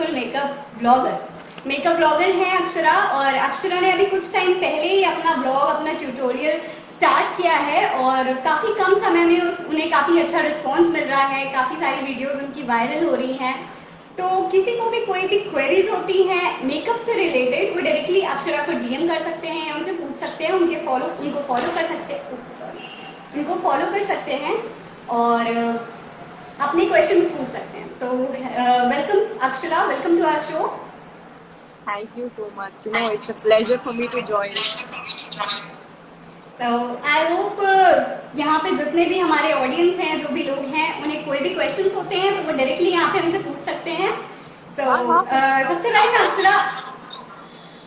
Successful makeup blogger है अक्षरा, और अक्षरा ने अभी कुछ टाइम पहले ही अपना ब्लॉग, अपना ट्यूटोरियल स्टार्ट किया है और काफी कम समय में उन्हें काफी अच्छा रिस्पॉन्स मिल रहा है, काफी सारी वीडियोस उनकी वायरल हो रही हैं। तो किसी को भी कोई भी क्वेरीज होती हैं मेकअप से रिलेटेड, वो डायरेक्टली अक्षरा को डीएम कर सकते हैं या उनसे पूछ सकते हैं, उनको फॉलो कर सकते हैं, सॉरी, उनको फॉलो कर सकते हैं और अपने क्वेश्चंस पूछ सकते हैं। तो welcome Akshara, welcome to our show. Thank you so much. It's a pleasure for me to join. तो आई होप यहाँ पे जितने भी हमारे ऑडियंस हैं, जो भी लोग हैं, उन्हें कोई भी क्वेश्चंस होते हैं तो वो डायरेक्टली यहाँ पे हमसे पूछ सकते हैं। सबसे पहले मैं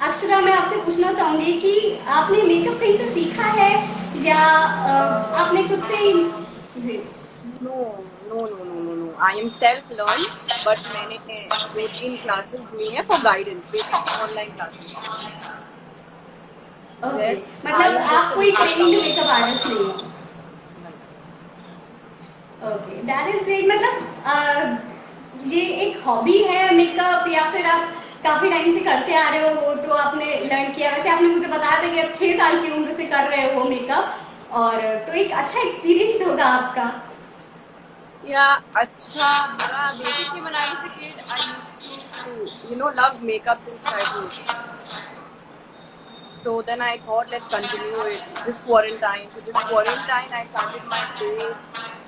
अक्षरा मैं आपसे पूछना चाहूंगी कि आपने मेकअप कहीं से सीखा है या आपने खुद से ही? जी। No. I am self-learned, but मैंने 2-3 classes ली हैं for guidance, basic online classes. Okay, Rest, I मतलब am आप just a कोई makeup trained artist. Makeup artist नहीं हो? Okay, that is great. मतलब ये एक हॉबी है मेकअप या फिर आप काफी टाइम से करते आ रहे हो वो, तो आपने लर्न किया? वैसे आपने मुझे बताया था कि आप 6 साल की उम्र से कर रहे हो मेकअप, और तो एक अच्छा एक्सपीरियंस होगा आपका। Yeah, अच्छा बुरा basically when I was a kid, I used to love makeup since childhood. So then I thought, let's continue it this quarantine. So this quarantine, I started my page,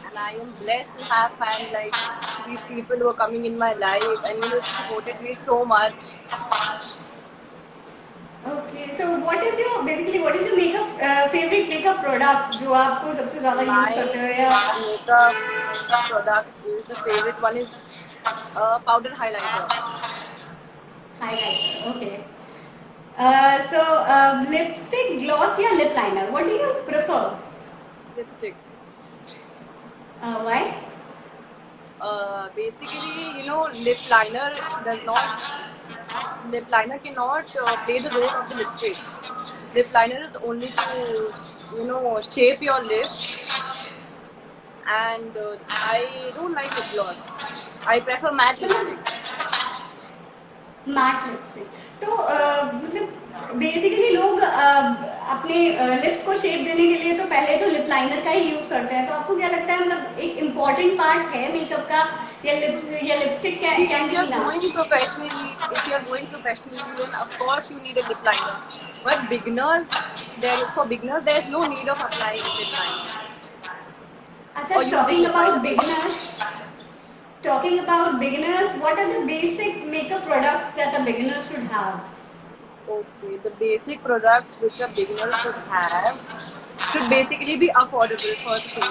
and I am blessed to have fans like these people who are coming in my life, and supported me so much. Okay, so what is your makeup favourite makeup product जो आपको सबसे ज्यादा use My करते हो या? makeup product is the favorite one is powder highlighter, highlighter, okay. So lipstick, gloss या lip liner, what do you prefer? lipstick. Why? Basically, lip liner cannot play the role of the lipstick. Lip liner is only to shape your lips, and I don't like lip gloss. I prefer matte मतलब lipsticks. Matte lipstick, तो मतलब basically लोग अपने lips को shape देने के लिए तो पहले तो लिप लाइनर का ही यूज करते हैं। तो आपको क्या लगता है, मतलब एक इम्पोर्टेंट पार्ट है मेकअप का, या लिप्स या lipstick See, can be enough? if you're going professionally, then of course you need a lip liner. But for beginners, there's no need of applying lip liner अच्छा, or using lip liner, basically. talking about beginners, what are the basic makeup products that a beginner should have? Okay, the basic products which a beginner should have should basically be affordable, first thing.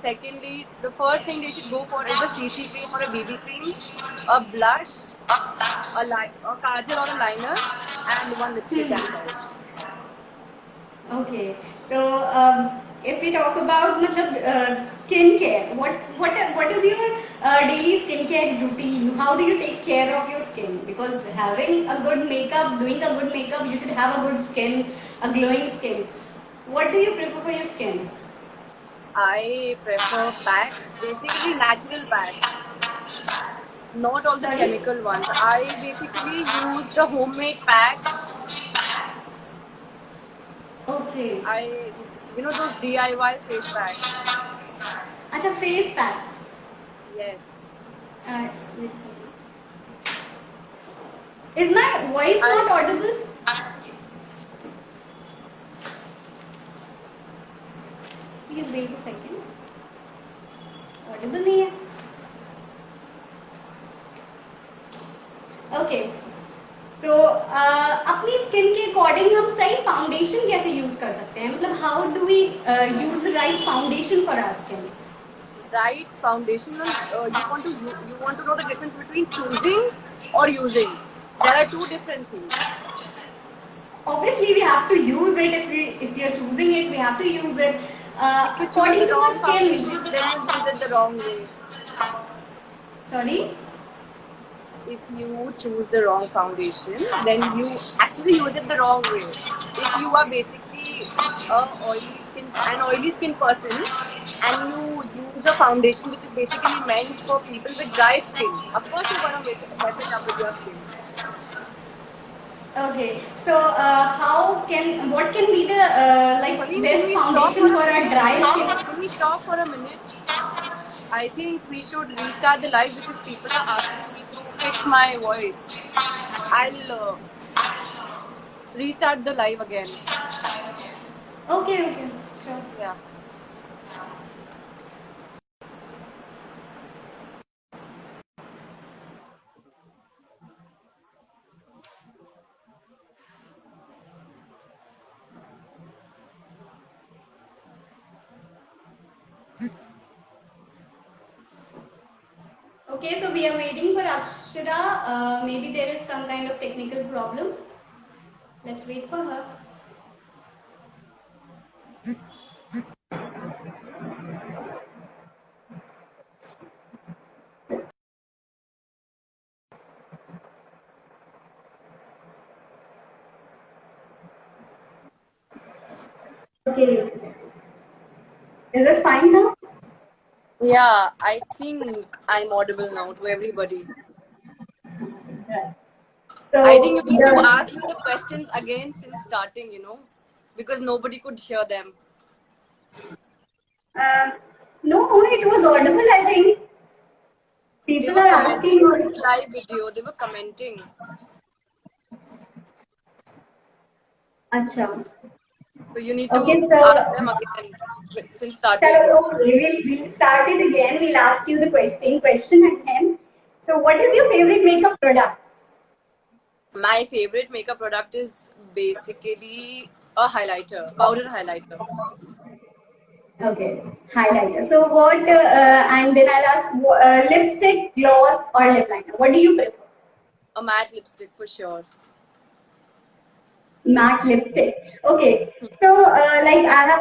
Secondly, the first thing they should go for is a CC cream or a BB cream, a blush, a kajal or a liner, and one lipstick, that's all. Okay, so if we talk about मतलब skin care, what is your daily skin care routine? How do you take care of your skin? Because having a good makeup, doing a good makeup, you should have a good skin, a glowing skin. What do you prefer for your skin? I prefer pack, basically natural pack, not all the Sorry? chemical ones. I basically use the homemade pack. Okay. Those DIY face packs. अच्छा, face packs. Yes. Wait a second. Is my voice I not audible? Please wait a second. Audible नहीं है? Okay, तो अपनी skin के according हम सही foundation कैसे use कर सकते हैं? मतलब how do we use right foundation for our skin? Right foundation. You want to know the difference between choosing or using. There are two different things. Obviously we have to use it. If we are choosing it, we have to use it If you choose according the to the wrong skin. foundation, then you use it the wrong way. Sorry? If you choose the wrong foundation, then you actually use it the wrong way. If you are basically a oily skin an oily skin person and you use a foundation which is basically meant for people with dry skin, of course you're gonna mess it up with your skin. Okay, so what can be the like Praveen, best foundation for a dry skin? Can we stop for a minute? I think we should restart the live because people are asking me to fix my voice. I'll restart the live again. Okay, sure. Yeah. Okay, so we are waiting for Akshara. Maybe there is some kind of technical problem. Let's wait for her. Okay, is it fine now? Yeah, I think I'm audible now to everybody. So I think you need to the ask me the questions again since starting, because nobody could hear them. uh, no, it was audible. I think They people were are commenting on asking. this live video. They were commenting. Acha. So you need to Okay, so ask them again since starting. okay, we'll start it again. We'll ask you the same question again. So, what is your favorite makeup product? My favorite makeup product is basically a highlighter, powder highlighter. Okay, highlighter. So, and then I'll ask lipstick, gloss, or lip liner. What do you prefer? A matte lipstick for sure. Matte lipstick. Okay, so like I have.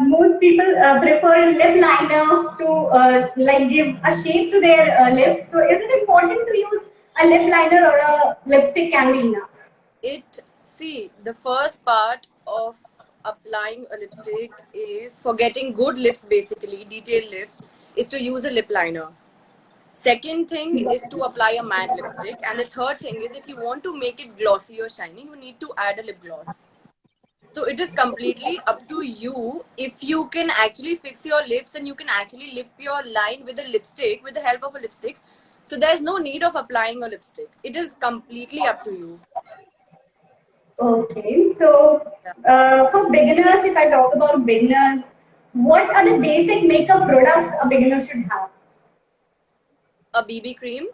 Most people prefer lip liner to like give a shape to their lips. So, is it important to use a lip liner or a lipstick can be enough? The first part of applying a lipstick is for getting good lips, basically, detailed lips, is to use a lip liner. Second thing is to apply a matte lipstick. And the third thing is if you want to make it glossy or shiny, you need to add a lip gloss. So it is completely up to you if you can actually fix your lips and you can actually lip your line with a lipstick, with the help of a lipstick. So there's no need of applying a lipstick. It is completely up to you. Okay, so Yeah. for beginners, if I talk about beginners, what are the basic makeup products a beginner should have? A BB cream,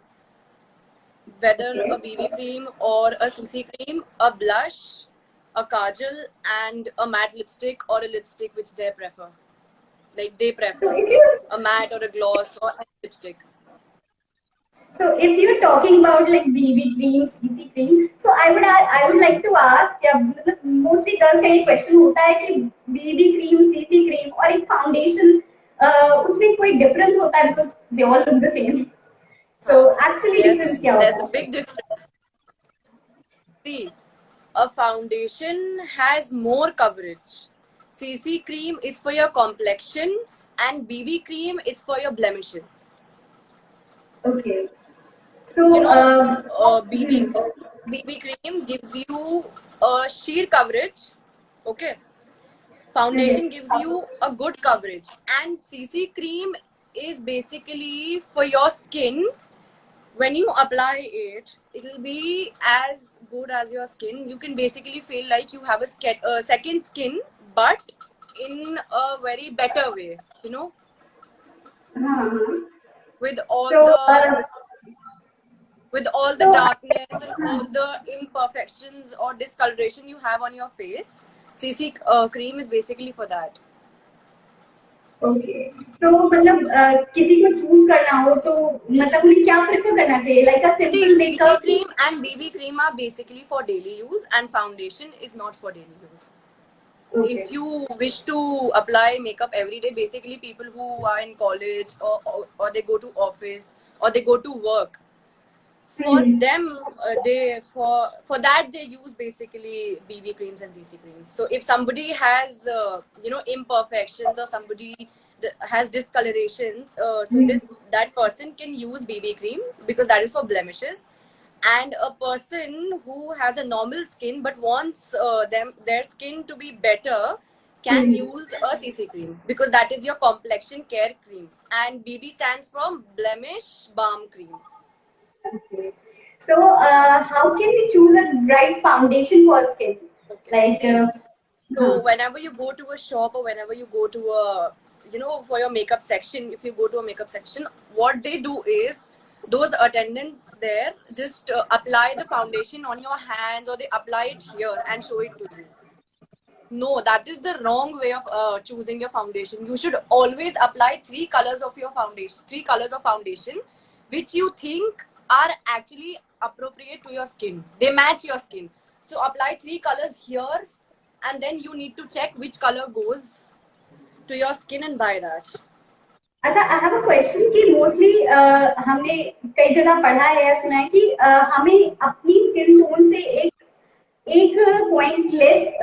whether a Okay. BB cream or a CC cream, a blush, a kajal, and a matte lipstick or a lipstick which they prefer. Like they So prefer if you a matte or a gloss or a lipstick. if you're talking about like BB cream, CC cream, so I would like to ask, या मतलब mostly girls का ये question होता है कि BB cream, CC cream और एक foundation उसमें कोई difference होता है because they all look the same. So actually difference Yes, क्या there's होता a है? big difference. See, a foundation has more coverage. CC cream is for your complexion and BB cream is for your blemishes. Okay. You So know, BB cream gives you a sheer coverage. Okay. Foundation okay. gives you a good coverage. And CC cream is basically for your skin. When you apply it, it'll be as good as your skin. You can basically feel like you have a second skin, but in a very better way, Uh-huh. with all So, the with all the so darkness and all the imperfections or discoloration you have on your face. CC cream is basically for that. Okay तो मतलब किसी को choose करना हो तो मतलब उन्हें क्या प्रेफर करना चाहिए like a See, simple CC makeup cream and BB cream are basically for daily use, and foundation is not for daily use. Okay If you wish to apply makeup every day, basically people who are in college or they go to office or they go to work, for them, for that they use basically BB creams and CC creams. So if somebody has imperfections, or somebody has discolorations, so that person can use BB cream because that is for blemishes. And a person who has a normal skin but wants their skin to be better can use a CC cream because that is your complexion care cream, and BB stands for blemish balm cream. Okay. So, how can we choose a right foundation for skin? Okay. Like, See, huh. so whenever you go to a shop, or whenever you go to a, for your makeup section, if you go to a makeup section, what they do is those attendants there just apply the foundation on your hands, or they apply it here and show it to you. No, that is the wrong way of choosing your foundation. You should always apply three colors of foundation, which you think are actually appropriate to your skin. They match your skin. So apply three colors here, and then you need to check which color goes to your skin and buy that. अच्छा, I have a question कि mostly हमने कई जगह पढ़ा है या सुना है कि हमें अपनी स्किन टोन से एक एक पॉइंट लेस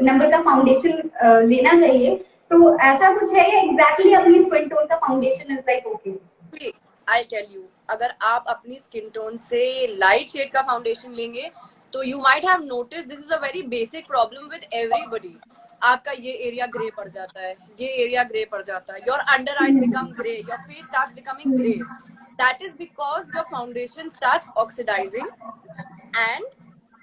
नंबर का फाउंडेशन लेना चाहिए, तो ऐसा कुछ है या एग्जैक्टली अपनी स्किन टोन का foundation is like okay? I tell you, अगर आप अपनी स्किन टोन से लाइट शेड का फाउंडेशन लेंगे तो you might have notice this is a very basic problem with everybody. आपका ये एरिया ग्रे पड़ जाता है, ये एरिया ग्रे पड़ जाता है, your under eyes become grey, your face starts becoming grey. That is because your foundation starts oxidising and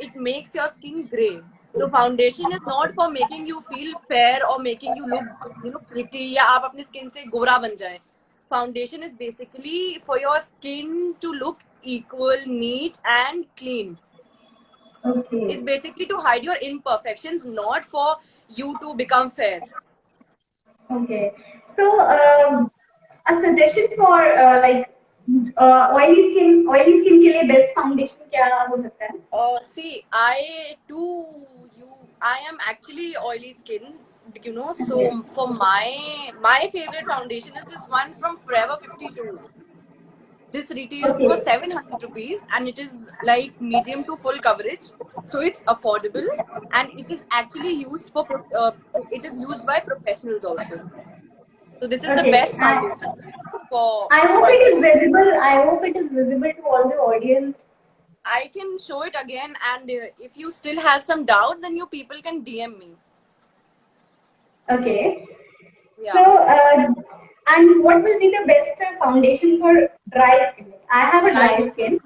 it makes your skin gray. So foundation is not for making you feel fair or making you look pretty या आप अपनी skin से गोरा बन जाए. Foundation is basically for your skin to look equal, neat and clean. Okay. It's basically to hide your imperfections, not for you to become fair. Okay. So, a suggestion for oily skin के लिए best foundation क्या हो सकता है? See, I am actually oily skin, so for my favorite foundation is this one from Forever 52. This retails for 700 rupees and it is like medium to full coverage, so it's affordable and it is actually used it is used by professionals also. So this is the best foundation for I hope it is visible. I hope it is visible to all the audience. I can show it again, and if you still have some doubts, then you people can DM me. Okay. Yeah. So, and what will be the best foundation for dry skin? I have a dry skin.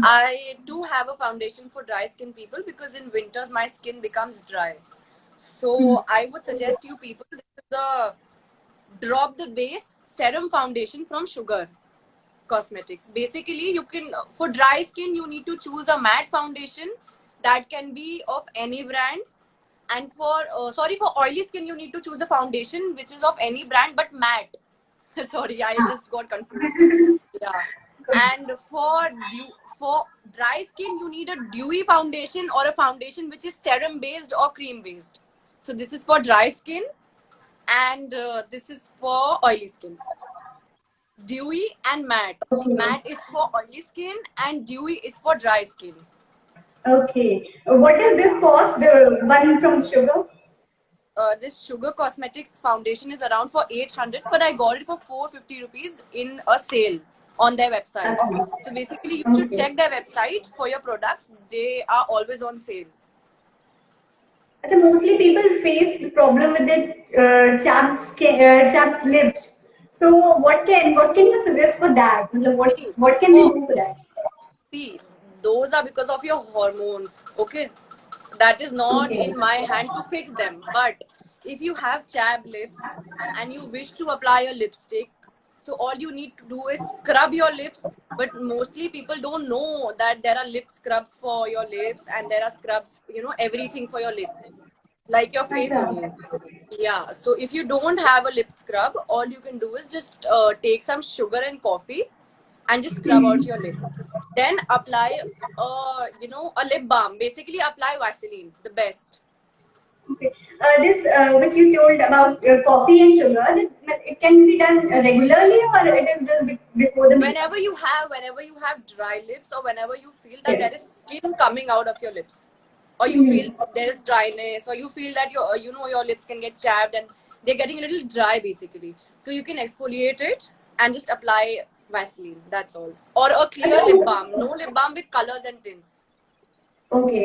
I do have a foundation for dry skin people because in winters my skin becomes dry. So I would suggest you people, this is the Drop the Base Serum Foundation from Sugar Cosmetics. Basically, you can, for dry skin, you need to choose a matte foundation that can be of any brand. And for oily skin, you need to choose a foundation which is of any brand but matte. Sorry, I just got confused. Yeah. And for dry skin, you need a dewy foundation or a foundation which is serum based or cream based. So this is for dry skin, and this is for oily skin. Dewy and matte. Matte is for oily skin and dewy is for dry skin. Okay. What does this cost? The one from Sugar? This Sugar Cosmetics foundation is around for 800, but I got it for 450 rupees in a sale on their website. So basically, you should check their website for your products. They are always on sale. So mostly people face the problem with the chapped lips. So what can you suggest for that? What can we do for that? See, those are because of your hormones. Okay, that is not in my hand to fix them. But if you have chapped lips and you wish to apply a lipstick, so all you need to do is scrub your lips. But mostly people don't know that there are lip scrubs for your lips and there are scrubs, everything for your lips, like your face only. Yeah, so if you don't have a lip scrub, all you can do is just take some sugar and coffee and just scrub out your lips. Then apply a lip balm. Basically apply Vaseline, the best. Okay. This which you told about coffee and sugar, that it can be done regularly, or it is just before the makeup? Whenever you have dry lips, or whenever you feel that Yes. there is skin coming out of your lips, or you feel there is dryness, or you feel that your lips can get chapped and they're getting a little dry basically, so you can exfoliate it and just apply Vaseline, that's all, or a clear lip balm, no lip balm with colors and tints. Okay.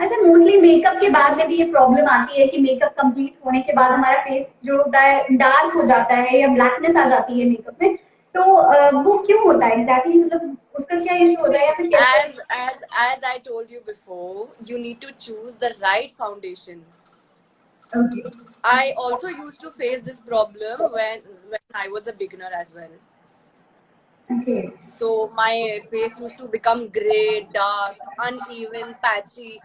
अच्छा, mostly makeup के बाद में भी ये problem आती है कि makeup complete होने के बाद हमारा फेस जो होता है डार्क हो जाता है या ब्लैकनेस आ जाती है मेकअप में, तो वो क्यों होता है एग्जैक्टली, मतलब उसका क्या इशू होता है या फिर See, कैसे? as I told you before, you need to choose the right foundation. Okay. I also used to face this problem when I was a beginner as well. Okay. So my face used to become gray, dark, uneven, patchy.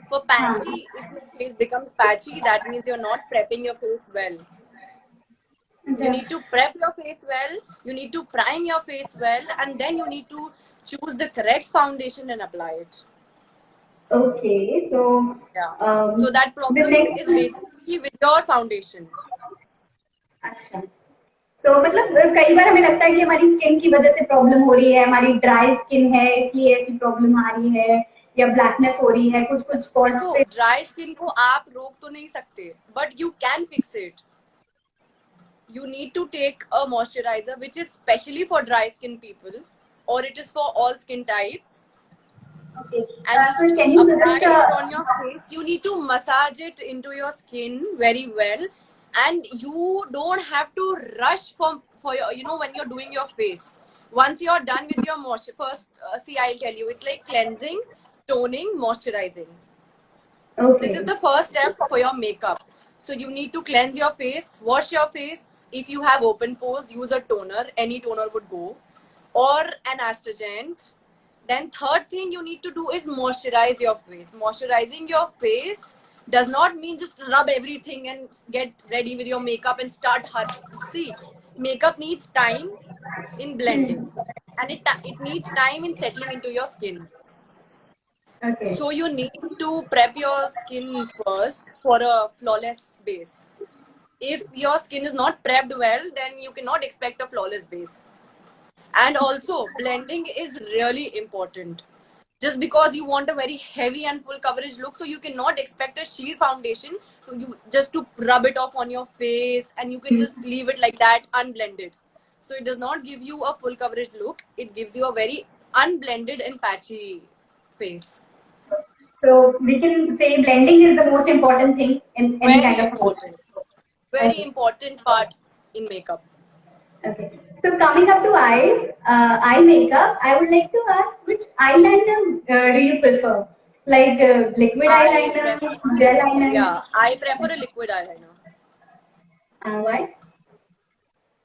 For patchy, if your face becomes patchy, that means you're not prepping your face well. You need to prep your face well, you need to prime your face well, and then you need to choose the correct foundation and apply it. Okay, so Yeah. um, So that the problem next is basically with your foundation. अच्छा, so मतलब कई बार हमें लगता है कि हमारी skin की वजह से प्रॉब्लम हो रही है, हमारी ड्राई स्किन है इसलिए ऐसी प्रॉब्लम आ रही है, या ब्लैकनेस हो रही है कुछ कुछ स्पॉट्स देखो, पे। ड्राई स्किन को आप रोक तो नहीं सकते, but you can fix it. You need to take a moisturizer which is specially for dry skin people, or it is for all skin types, Okay. and So just can you apply suggest it on your face. You need to massage it into your skin very well, and you don't have to rush for your, when you're doing your face. Once you're done with your moisture, first see, I'll tell you, it's like cleansing, toning, moisturizing. This is okay. the first step for your makeup. So you need to cleanse your face, wash your face. If you have open pores, use a toner. Any toner would go, or an astringent. Then third thing you need to do is moisturize your face. Moisturizing your face does not mean just rub everything and get ready with your makeup and start. See, makeup needs time in blending, and it needs time in settling into your skin. Okay. So you need to prep your skin first for a flawless base. If your skin is not prepped well, then you cannot expect a flawless base. And also, blending is really important. Just because you want a very heavy and full coverage look, so you cannot expect a sheer foundation just to rub it off on your face, and you can just leave it like that unblended. So it does not give you a full coverage look. It gives you a very unblended and patchy face. So we can say blending is the most important thing in any Very kind of important. Very okay. important part in makeup. Okay. So coming up to eyes, eye makeup, I would like to ask which eyeliner do you prefer? Like liquid I eyeliner, prefer, gel eyeliner? yeah, I prefer a liquid eyeliner. Why?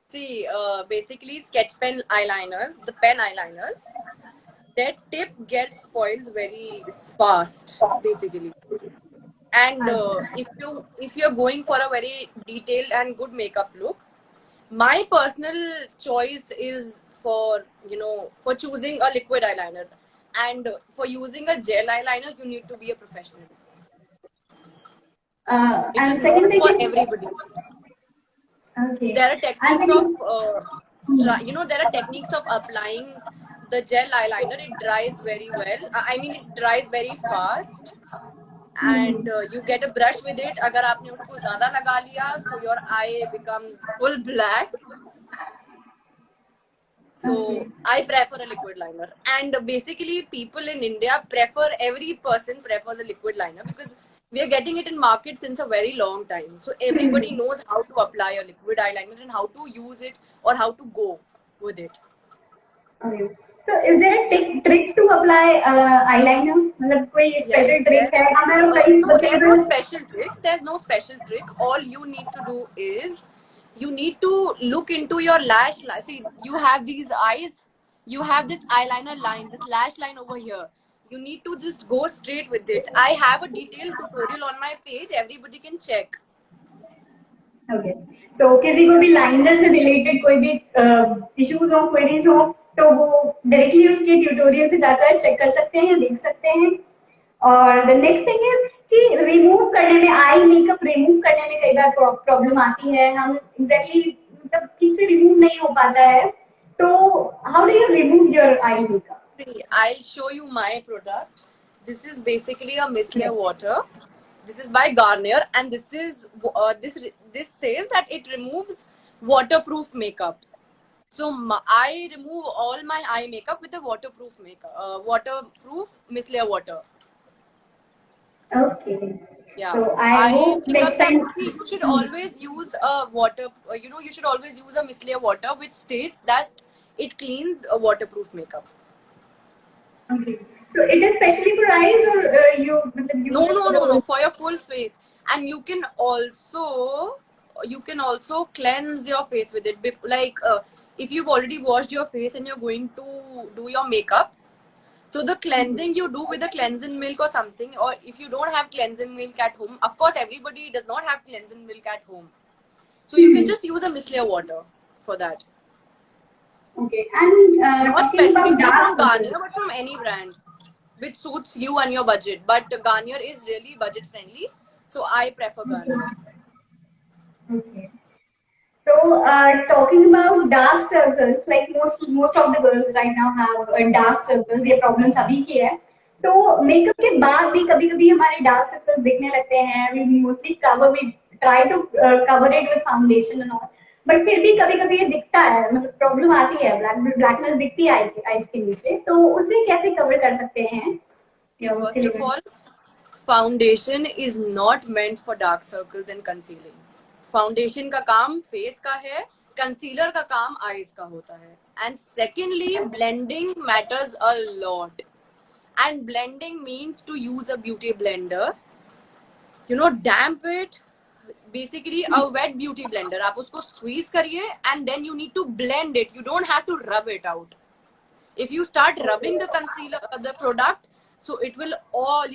See, basically sketch pen eyeliners, the pen eyeliners, their tip gets spoils very fast, basically. And if you're going for a very detailed and good makeup look, my personal choice is for for choosing a liquid eyeliner, and for using a gel eyeliner you need to be a professional. It And is second not thing for is everybody. okay. There are And techniques of there are techniques of applying the gel eyeliner. It dries very well. I mean, it dries very fast, and you get a brush with it. अगर आपने उसको ज़्यादा लगा लिया, so your eye becomes full black. So okay. I prefer a liquid liner, and basically people in India every person prefers a liquid liner because we are getting it in market since a very long time. So everybody knows how to apply a liquid eyeliner and how to use it or how to go with it. Okay. So is there a trick to apply eyeliner? मतलब कोई Yes, special trick है? हमें कई no, बच्चे there's जो no special trick. There's no special trick. All you need to do is you need to look into your lash line. See, you have these eyes, you have this eyeliner line, this lash line over here. You need to just go straight with it. I have a detailed tutorial on my page. Everybody can check. Okay, तो किसी को भी liner से related कोई भी issues हो, queries हो, तो वो डायरेक्टली उसके ट्यूटोरियल पे जाकर चेक कर सकते हैं या देख सकते हैं. और द नेक्स्ट थिंग इज कि कि रिमूव करने में, आई मेकअप रिमूव करने में कई बार प्रॉब्लम आती है, हम एग्जैक्टली मतलब ठीक से रिमूव नहीं हो पाता है, तो how do you remove your eye makeup? See, I'll show you my product. This is basically a micellar water. This is by Garnier, and this says that it removes waterproof makeup. So I remove all my eye makeup with the waterproof micellar water. Okay. Yeah. So I hope next time. See, you should always use a water. You should always use a micellar water, which states that it cleans a waterproof makeup. Okay. So it is specially for eyes, or you use No, it no, for no, the no. whole- For your full face, and you can also cleanse your face with it. Like if you've already washed your face and you're going to do your makeup, so the cleansing you do with the cleansing milk or something, or if you don't have cleansing milk at home, of course everybody does not have cleansing milk at home, so you can just use a micellar water for that. Okay. And Not talking about specifically from dark Garnier, circles. but from any brand which suits you and your budget. But Garnier is really budget friendly, so I prefer Garnier. Okay. So, talking about dark circles, like most of the girls right now have dark circles. ये problem सभी की है. तो makeup के बाद भी कभी-कभी हमारे dark circles दिखने लगते हैं. We try to cover it with foundation and all. But फिर भी कभी-कभी ये दिखता है, मतलब प्रॉब्लम आती है, ब्लैकनेस दिखती है आईज के नीचे. तो उसे कैसे कवर कर सकते हैं? First of all, foundation is not meant for dark circles and concealing. Foundation का काम फेस का है, कंसीलर का काम आईज का होता है. And secondly, blending matters a lot. And blending means to use a beauty blender, damp it, basically a wet beauty blender. आप उसको स्क्वीज करिए and then you need to blend it. You don't have to rub it out. If you start rubbing the concealer, the product, so it will all,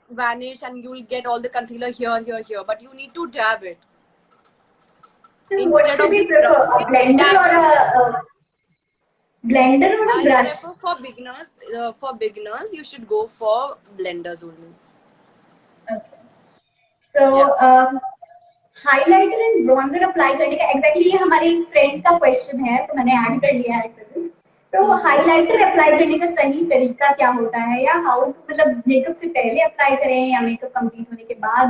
vanish and you will get all the concealer here. But you need to dab it. So what Instead should of we just prefer, a rubbing it, blender dab or it. blender or a I brush? prefer for beginners, you should go for blenders only. Okay. So Yeah. Highlighter and bronzer apply करने का exactly ये हमारे एक friend का question है, तो मैंने add कर लिया है. तो हाइलाइटर अप्लाई करने का सही तरीका क्या होता है, या हाउ मतलब मेकअप से पहले अप्लाई करें या मेकअप कंप्लीट होने के बाद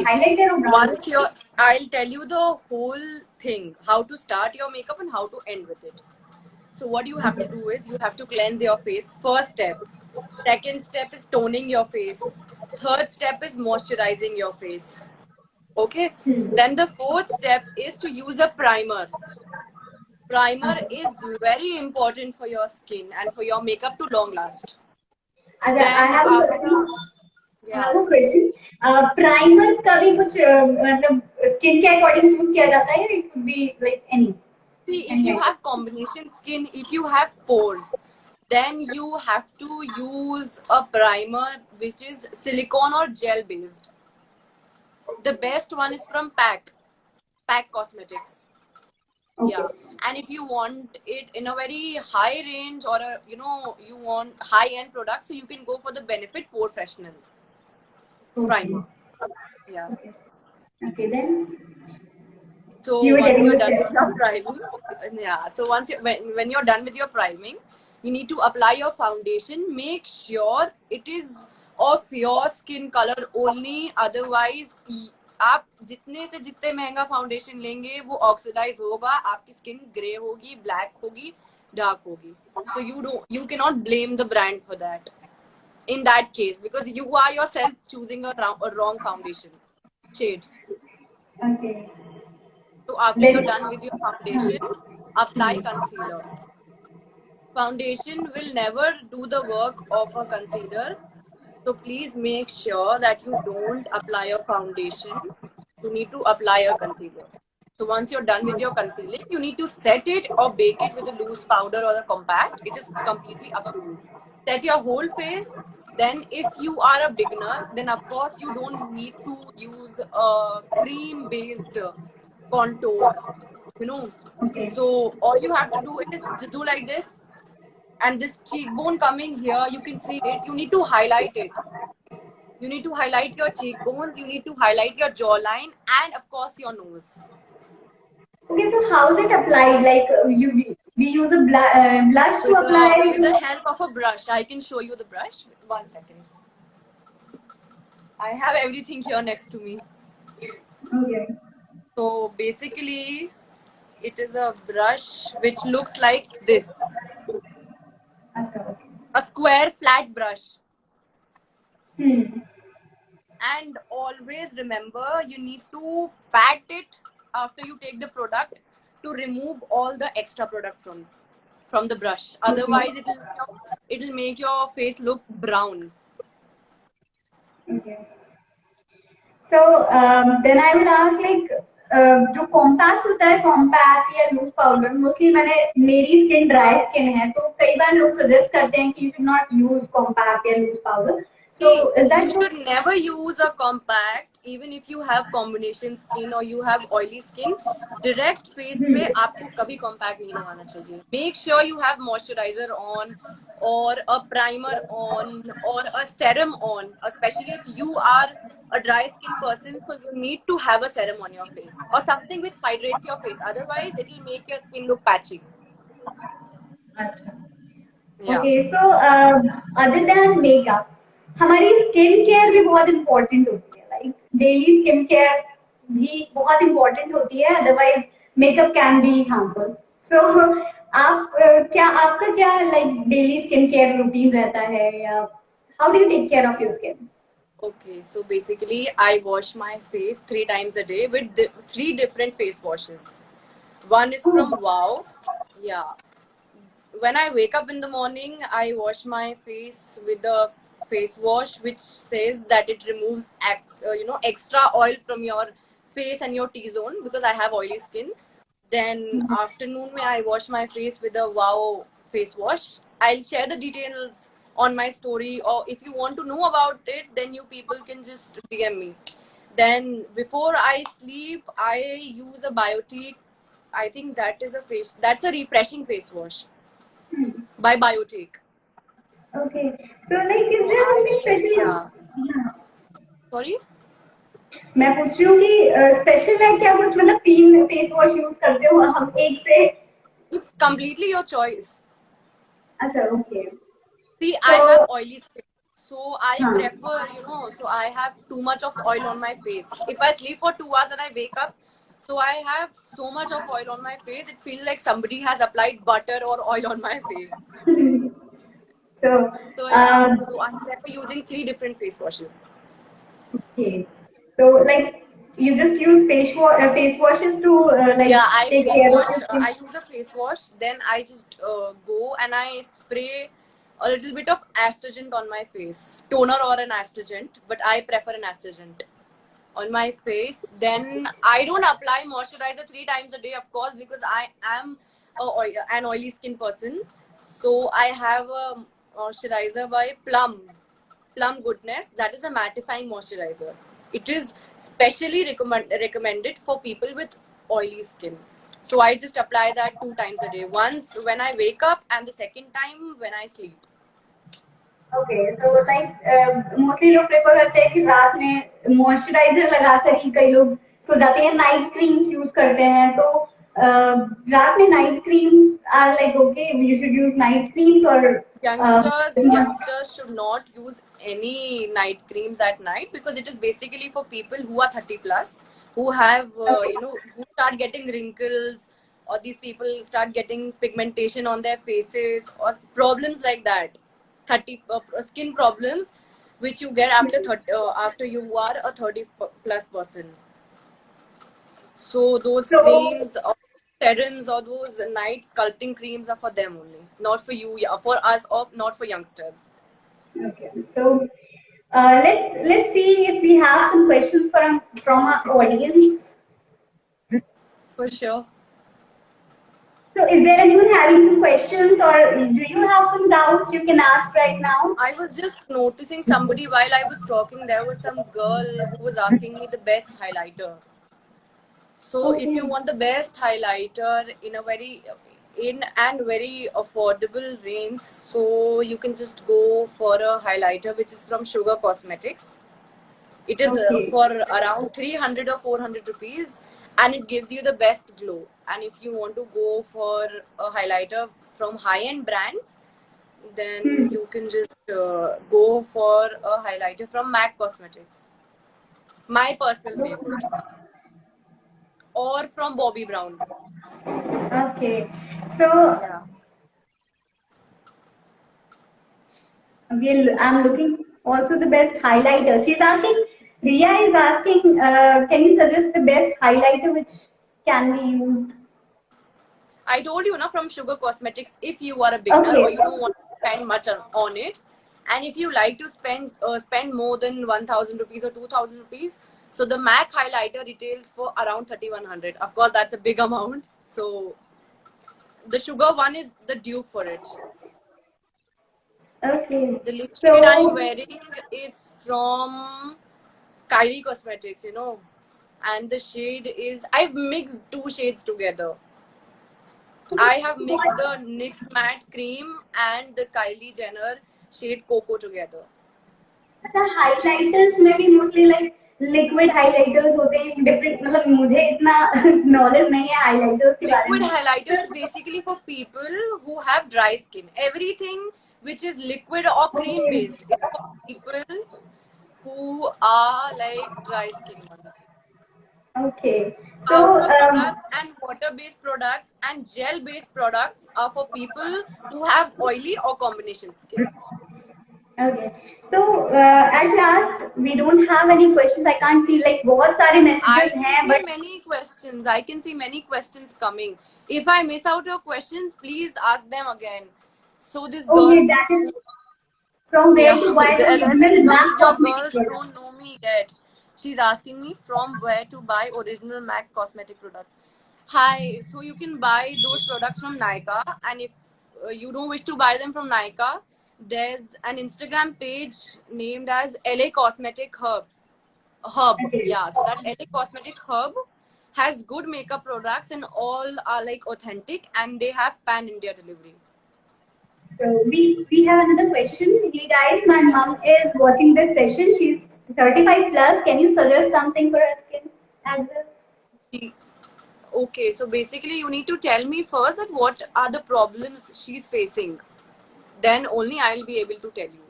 हाइलाइटर और bronzer? I'll tell you the whole thing, how to start your makeup and how to end with it. So what you have to do is you have to cleanse your face. First step. Second step is toning your face. Third step is moisturizing your face. Okay. Then the fourth step is to use a primer. Primer is very important for your skin and for your makeup to long last. अच्छा, I have a question. Primer का भी कुछ मतलब skin के according choose किया जाता है, या it could be like any? See, if you have combination skin, if you have pores, then you have to use a primer which is silicone or gel based. The best one is from Pack Cosmetics. Okay. Yeah, and if you want it in a very high range, or you want high end products, so you can go for the Benefit Pore Freshener primer. Yeah. Okay, then. So once you're done with your priming, when you're done with your priming, you need to apply your foundation. Make sure it is of your skin color only. Otherwise, आप जितने से जितने महंगा foundation लेंगे वो oxidise होगा, आपकी skin grey होगी, ब्लैक होगी, डार्क होगी. So you cannot blame the brand for that in that case, because you are yourself choosing a wrong foundation shade. Okay. So after you're done with your foundation, apply concealer. Foundation will never do the work of a concealer. So please make sure that you don't apply your foundation. You need to apply a concealer. So once you're done with your concealing, you need to set it or bake it with a loose powder or a compact. It is completely up to you. Set your whole face. Then if you are a beginner, then of course you don't need to use a cream based contour, Okay. So all you have to do is just do like this, and this cheekbone coming here, you can see it. You need to highlight it. You need to highlight your cheekbones, you need to highlight your jawline, and of course your nose. Okay, so how is it applied? Like we use a blush to apply With the help of a brush. I can show you the brush. 1 second. I have everything here next to me. Okay. So basically, it is a brush which looks like this. Achha, okay. A square flat brush. Hmm. And always remember, you need to pat it after you take the product to remove all the extra product from the brush. Otherwise, it'll make your face look brown. Okay. So then I would ask like जो compact होता है compact या loose powder mostly मेरी skin dry skin है तो कई बार लोग सजेस्ट करते हैं कि you should not use compact या loose powder so See, is you that should never use a compact, even if you have combination skin or you have oily skin. Direct face पे आपको कभी compact नहीं लगाना चाहिए. Make sure you have moisturizer on, or a primer on, or a serum on. Especially if you are a dry skin person, so you need to have a serum on your face or something which hydrates your face. Otherwise, it will make your skin look patchy. अच्छा Yeah. Okay so other than makeup हमारी skin care भी बहुत important होती है like daily skin care भी बहुत important होती है otherwise makeup can be harmful so आप क्या आपका क्या like daily skin care routine रहता है या how do you take care of your skin Okay, so basically, I wash my face 3 times a day with three different face washes. One is from Wow. Yeah. When I wake up in the morning, I wash my face with a face wash which says that it removes extra oil from your face and your T-zone because I have oily skin. Then afternoon, I wash my face with a Wow face wash. I'll share the details on my story, or if you want to know about it, then you people can just DM me. Then before I sleep, I use a Biotique. I think that's a refreshing face wash by Biotique. Okay so like is So there something special yeah. Sorry. मैं पूछ रही हूँ कि special है क्या कुछ मतलब 3 face wash use करते हो हम एक से It's completely your choice. अच्छा ओके See, I तो have oily skin. So I हाँ prefer, so I have too much of oil on my face. If I sleep for 2 hours and I wake up, so I have so much of oil on my face, it feels like somebody has applied butter or oil on my face. so So yeah, so I prefer using 3 different face washes. okay so like you just use face washes to like Yeah, I take face care of wash. your skin I use a face wash. Then I just go and I spray a little bit of astringent on my face, toner or an astringent. But I prefer an astringent on my face. Then I don't apply moisturizer 3 times a day, of course, because I am an oily skin person. So I have a moisturizer by Plum Goodness. That is a mattifying moisturizer. It is specially recommended for people with oily skin. So I just apply that 2 times a day. Once when I wake up, and the second time when I sleep. Okay तो like mostly लोग prefer करते हैं कि रात में moisturiser लगाकर ही कई लोग सो जाते हैं नाइट क्रीम्स यूज करते हैं तो रात में night creams are like okay you should use night creams और Youngsters should not use any night creams at night because it is basically for people who are 30 plus, who have who start getting wrinkles, or these people start getting pigmentation on their faces or problems like that. 30 skin problems which you get after 30, after you are a 30 plus person. So those so creams or serums or those night sculpting creams are for them only, not for you, yeah, for us, or not for youngsters. okay so let's see if we have some questions from our audience. For sure. So is there anyone having some questions or do you have some doubts you can ask right now? I was just noticing somebody while I was talking. There was some girl who was asking me the best highlighter. So if you Okay. want the best highlighter in and very affordable range, so you can just go for a highlighter which is from Sugar Cosmetics. It is Okay. for around 300 or 400 rupees, and it gives you the best glow. And if you want to go for a highlighter from high-end brands, then Hmm. you can just go for a highlighter from MAC Cosmetics, my personal favorite, or from Bobbi Brown. Okay. So Yeah. I'm looking also the best highlighter. She's asking, Ria is asking, can you suggest the best highlighter which can be used? I told you, from Sugar Cosmetics, if you are a beginner Okay. or you don't want to spend much on it, and if you like to spend more than 1,000 rupees or 2,000 rupees, so the MAC highlighter retails for around 3,100. Of course, that's a big amount. So the Sugar one is the dupe for it. Okay. The lip shade I'm So, wearing is from Kylie Cosmetics, and the shade is, I've mixed two shades together. I have mixed the NYX matte cream and the Kylie Jenner shade Cocoa together. the highlighters में भी mostly like liquid highlighters होते हैं different, मतलब मुझे इतना knowledge नहीं है highlighters के बारे Liquid में. highlighter is basically for people who have dry skin. Everything which is liquid or cream Okay. based is for people who are like dry skin ones. Okay. So, Powder products and water based products and gel based products are for people who have oily or combination skin. okay. So, at last, we don't have any questions. I can't see like बहुत सारे I messages can हैं, see but many questions. I can see many questions coming. If I miss out your questions, please ask them again. So this okay, girl, that is from yeah, where to buy the there's this original girl. MAC Your cosmetic girls product. don't know me yet. She's asking me from where to buy original MAC cosmetic products. Hi, so you can buy those products from Nykaa, and if you don't wish to buy them from Nykaa, there's an Instagram page named as LA Cosmetic Hub. Okay. Yeah, so that LA Cosmetic Hub has good makeup products and all are like authentic, and they have pan India delivery. So we have another question. Hey guys, my mom is watching this session. She's 35 plus. Can you suggest something for her skin as well? She, okay, so basically you need to tell me first that what are the problems she's facing. Then only I'll be able to tell you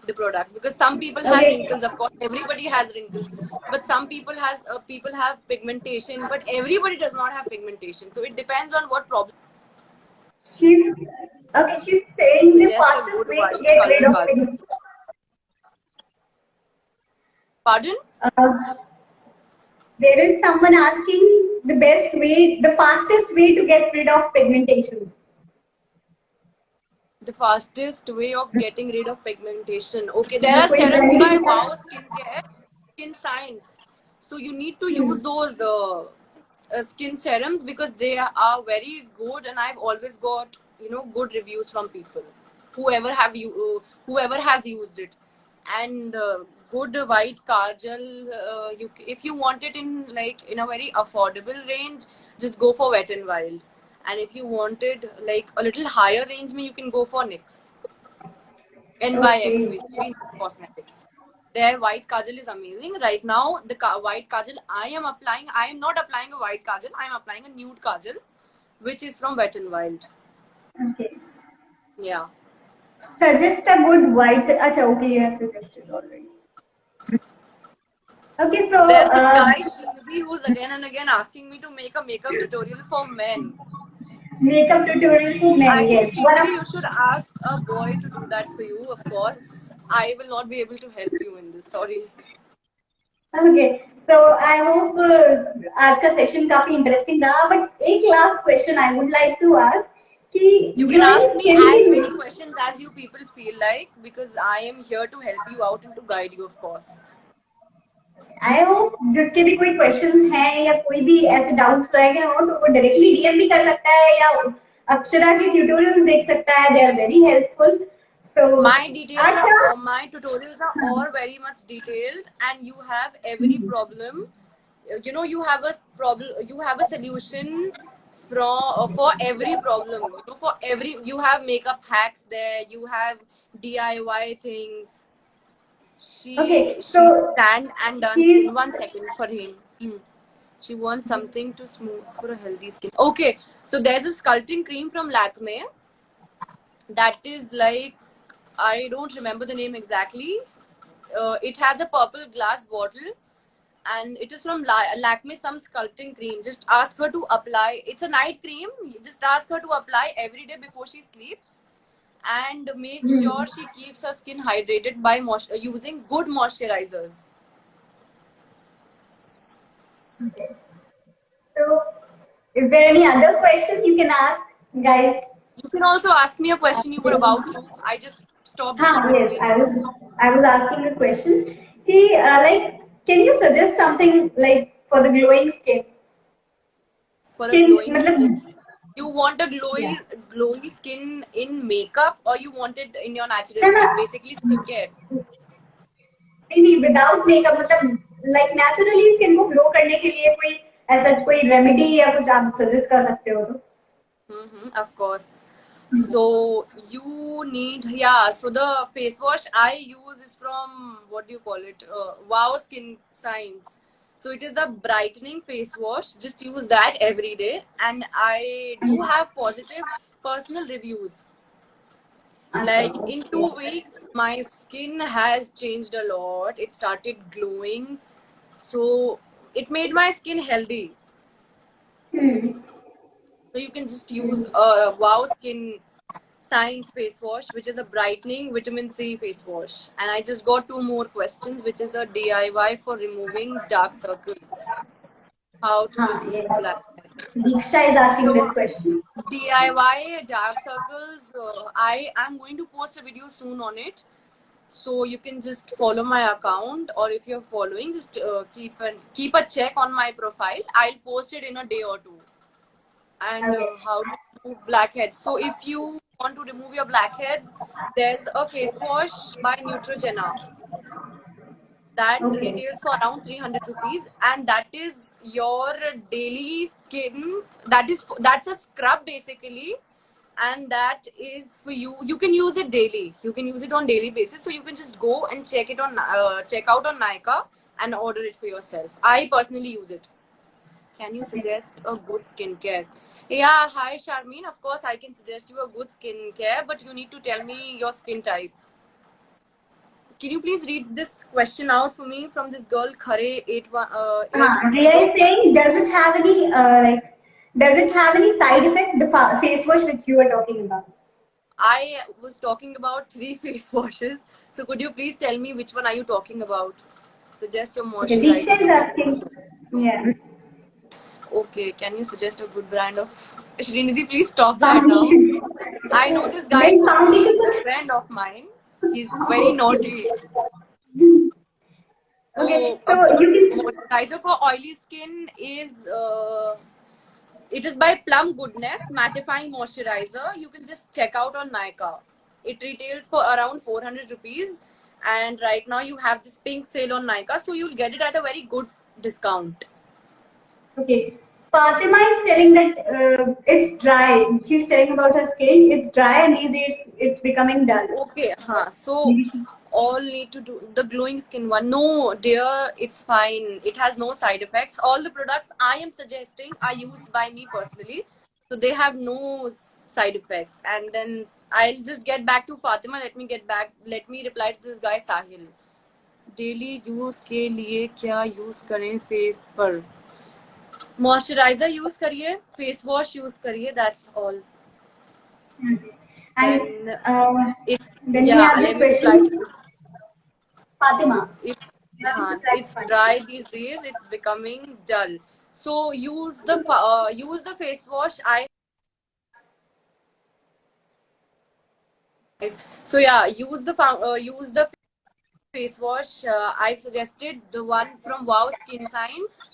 the products, because some people have Okay. wrinkles. Of course, everybody has wrinkles, but some people have pigmentation, but everybody does not have pigmentation. So it depends on what problem. She's okay. She's saying the Suggest a fastest good way to white get color rid of color. pigment. Pardon? Uh, there is someone asking the best way, the fastest way to get rid of pigmentations. The fastest way of getting rid of pigmentation. Okay, there मतलब are कोई serums remedy by बता. Wow Skincare, Skin Science. So you need to use those skin serums because they are very good, and I've always got good reviews from people whoever has used it. And good white kajal. If you want it in a very affordable range, just go for Wet n Wild. And if you wanted like a little higher range, you can go for NYX. NYX, Okay. basically cosmetics. Their white kajal is amazing. Right now, the white kajal I am not applying a white kajal. I am applying a nude kajal, which is from Wet n Wild. Okay. Yeah. Suggest a good white. Acha, okay, you have suggested already. Okay, so There's this guy Shrivi who's again and again asking me to make a makeup tutorial for men. makeup tutorial for I men. think Yes, one Shrivi, of. you should ask a boy to do that for you. Of course, I will not be able to help you in this. Sorry. Okay, so I hope आज का session काफी interesting रहा. But एक last question I would like to ask कि You can during ask me skin as many care, questions as you people feel like, because I am here to help you out and to guide you, of course. I hope जिसके भी कोई questions हैं या कोई भी ऐसे doubts रह गए हो तो वो directly DM भी कर सकता है या अक्षरा के tutorials देख सकता है. They are very helpful. So अच्छा. My tutorials are all very much detailed, and you have every problem. You have a problem. You have a solution for every problem. For every, you have makeup hacks there. You have DIY things. Okay, She so stand and done she's skin. 1 second for him. She wants something to smooth for a healthy skin. Okay, so there's a sculpting cream from Lakme that is like, I don't remember the name exactly. It has a purple glass bottle and it is from Lakme, some sculpting cream. Just ask her to apply. It's a night cream. Just ask her to apply every day before she sleeps, and make sure she keeps her skin hydrated by using good moisturizers. so. Is there any other question you can ask, guys? You can also ask me a question you were about to. I just stopped you in Yes, between. I was asking a question. Like, can you suggest something like for the glowing skin? For a Skin, glowing मतलब, skin. You want a yeah. glowy skin in makeup, or you want it in your natural ना ना skin? Basically skincare. नहीं नहीं without makeup मतलब like naturally skin को glow करने के लिए कोई ऐसा कोई रेमेडी या कुछ आप सजेस्ट कर सकते हो तो Of course. So you need, yeah. So the face wash I use is from, what do you call it? Wow Skin Science. So it is a brightening face wash. Just use that every day, and I do have positive personal reviews. अच्छा Like in okay 2 weeks, my skin has changed a lot. It started glowing, so it made my skin healthy. So you can just use a Wow Skin Science face wash, which is a brightening vitamin C face wash. And I just got two more questions, which is a DIY for removing dark circles. How to हाँ ये remove blackheads. Diksha is asking this So question DIY dark circles, I am going to post a video soon on it. So you can just follow my account, or if you're following, just keep a check on my profile. I'll post it in a day or two. And okay how to remove blackheads. So if you want to remove your blackheads, there's a face wash by Neutrogena that okay retails for around 300 rupees, and that is your daily skin. That's a scrub basically, and that is for you. You can use it daily. You can use it on daily basis. So you can just go and check out on Nykaa and order it for yourself. I personally use it. Can you suggest a good skincare? Yeah, hi Charmeen. Of course, I can suggest you a good skincare, but you need to tell me your skin type. Can you please read this question out for me from this girl Khare हाँ 810? Riya is saying does it have any side effect the face wash which you were talking about I was talking about 3 face washes. So could you please tell me which one are you talking about? Suggest a okay Diksha moisturizer is for my asking skin. yeah Okay, can you suggest a good brand of Srinidhi? Please stop that now. I know this guy नहीं personally. Foundation He's a कुछ friend of mine. He's very naughty. okay So a so good you can moisturizer for oily skin is it is by Plum Goodness Mattifying Moisturizer. You can just check out on Nykaa. It retails for around 400 rupees, and right now you have this pink sale on Nykaa, so you'll get it at a very good discount. okay Fatima is telling that it's dry she's telling about her skin it's dry and it's becoming dull Okay, so maybe all need to do the glowing skin one. No, dear, it's fine. It has no side effects. All the products I am suggesting are used by me personally, so they have no side effects. And then I'll just get back to Fatima. Let me reply to this guy Sahil. Daily use के लिए क्या use करें face पर? Moisturiser use करिए, face wash use करिए, that's all. and Then it's, then we yeah, have this let me reply to question this. Fatima It's you have to try to it's find dry these days. It's becoming dull. So use the face wash. So yeah, use the face wash. I've suggested the one from Wow Skin Science,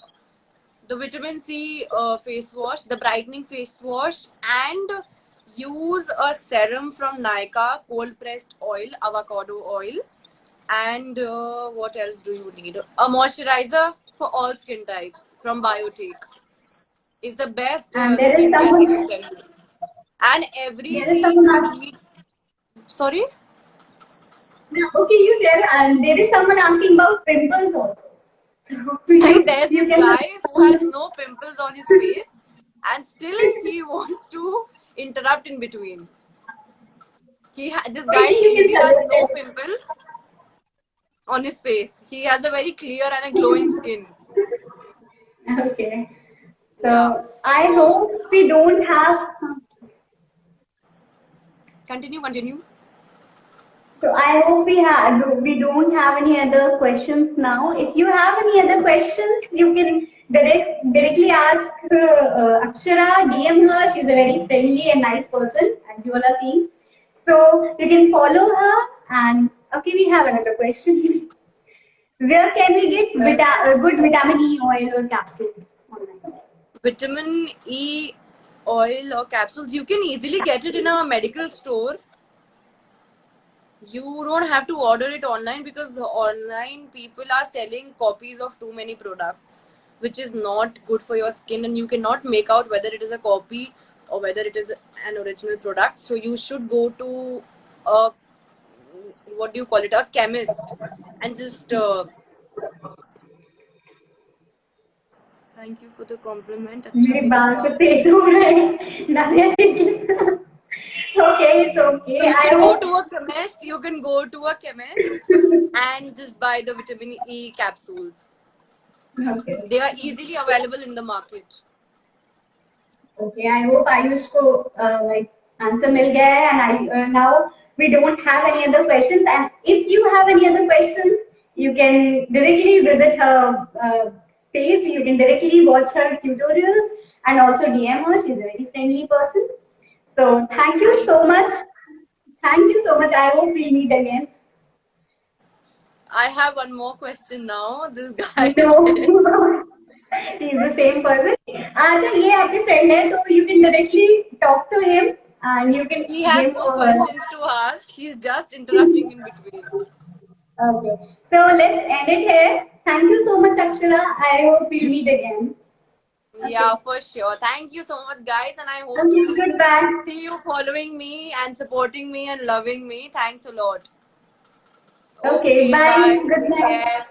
the vitamin C face wash, the brightening face wash, and use a serum from Nykaa, cold pressed oil, avocado oil. And what else do you need? A moisturizer for all skin types from Biotique is the best and skincare, I can tell you. And every there is week someone you asking need. Sorry? Okay, you tell. And there is someone asking about pimples also. So Like there's you this can. guy who has no pimples on his face, and still he wants to interrupt in between. This guy Maybe you Srinidhi can has suggest no it. pimples on his face. He has a very clear and a glowing skin. Okay. Yeah. So I So hope we don't have. continue. So I hope we don't have any other questions now. If you have any other questions, you can directly ask Akshara, DM her. She's a very friendly and nice person, as you all are seeing. So you can follow her. And okay, we have another question. Where can we get Well, good vitamin E oil or capsules online? vitamin E oil or capsules, you can easily get it in a medical store. You don't have to order it online because online people are selling copies of too many products, which is not good for your skin, and you cannot make out whether it is a copy or whether it is an original product. So you should go to a, what do you call it, a chemist, and just thank you for the compliment. अच्छा मेरे मेरी बाल पे बात पेट हो रहे हैं Nazia okay, it's So okay. you I can go hope. to a chemist. You can go to a chemist and just buy the vitamin E capsules. Okay. They are easily available in the market. Okay, I hope Ayush को like answer मिल गया है and I now we don't have any other questions, and if you have any other questions you can directly visit her page, you can directly watch her tutorials and also DM her. She's a very friendly person. So thank you Thank so you. much. Thank you so much. I hope we meet again. I have one more question now. This guy says No. He's the same person. अच्छा ये आपके friend है तो you can directly talk to him and you can he has him no or her. questions to ask. He's just interrupting in between. Okay. So let's end it here. Thank you so much, Akshara. I hope we meet again. Okay. Yeah, for sure. Thank you so much, guys, and I hope Okay. to Goodbye. see you following me and supporting me and loving me. Thanks a lot. Okay. Okay, Bye. bye. Good Take night. care.